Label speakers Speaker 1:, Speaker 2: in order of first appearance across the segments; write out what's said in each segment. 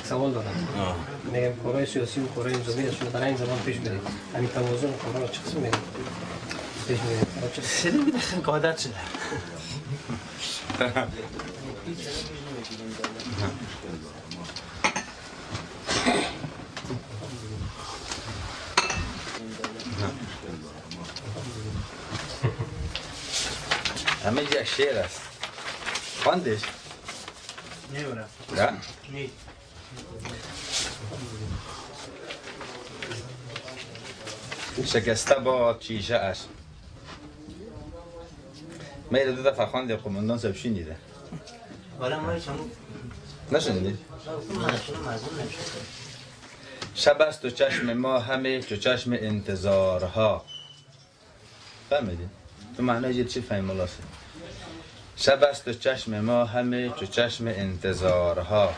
Speaker 1: سوال دارم. میگم کارهای سیاسی و کارهای نظامیشون در این زمان پیش میره. همین توازن کارها چه قسم میره؟ پیش میره.
Speaker 2: سری میدخن که عادت شده.
Speaker 3: همه یک شعر است. خواندش؟
Speaker 2: نمیرم.
Speaker 3: نه؟
Speaker 2: نی.
Speaker 3: شکسته با چیشه اش. میره دو دفعه خواندی قماندان صاحب شنیده.
Speaker 2: حالا ما شما
Speaker 3: نشنیدی؟ شب است و چشم ما همه چو چشم انتظارها. فهمیدی؟ تو معنای چی فهم ملاسه؟ شب است و چشم ما همه چو چشم انتظارها.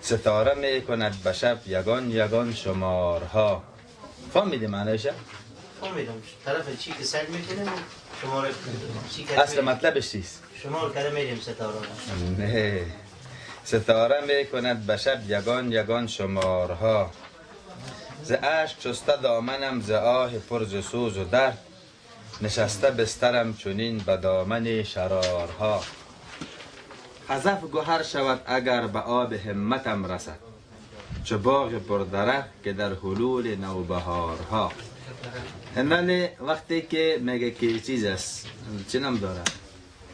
Speaker 3: ستاره می کند به شب یگان یگان شمارها. فهمیدی معنیش؟
Speaker 2: فهمیدم. طرف چی که سر میکنیم شماره چی که
Speaker 3: اصل مطلبش چیست؟
Speaker 2: شمار کرده میریم ستاره.
Speaker 3: نه. ستاره می کند به شب یگان یگان شمارها. ز اشک شسته دامنم ز آه پر ز سوز و درد. نشسته بسترم چنین به دامن شرارها. خزف گوهر شود اگر به آب همتم رسد. چو باغ پردرخت که در حلول نوبهارها. هنگام وقتی که میگه که چیز است چه نام داره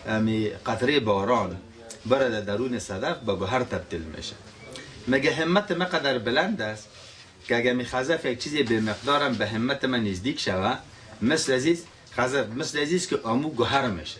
Speaker 3: امی قطره باران برد درون صدف به گوهر تبدیل میشه. میگه همت من قدر بلند است که اگه می خزف یک چیزی به مقدارم به همت من نزدیک شوه مثل عزیز خزف مثل عزیز که آمو گوهر میشه.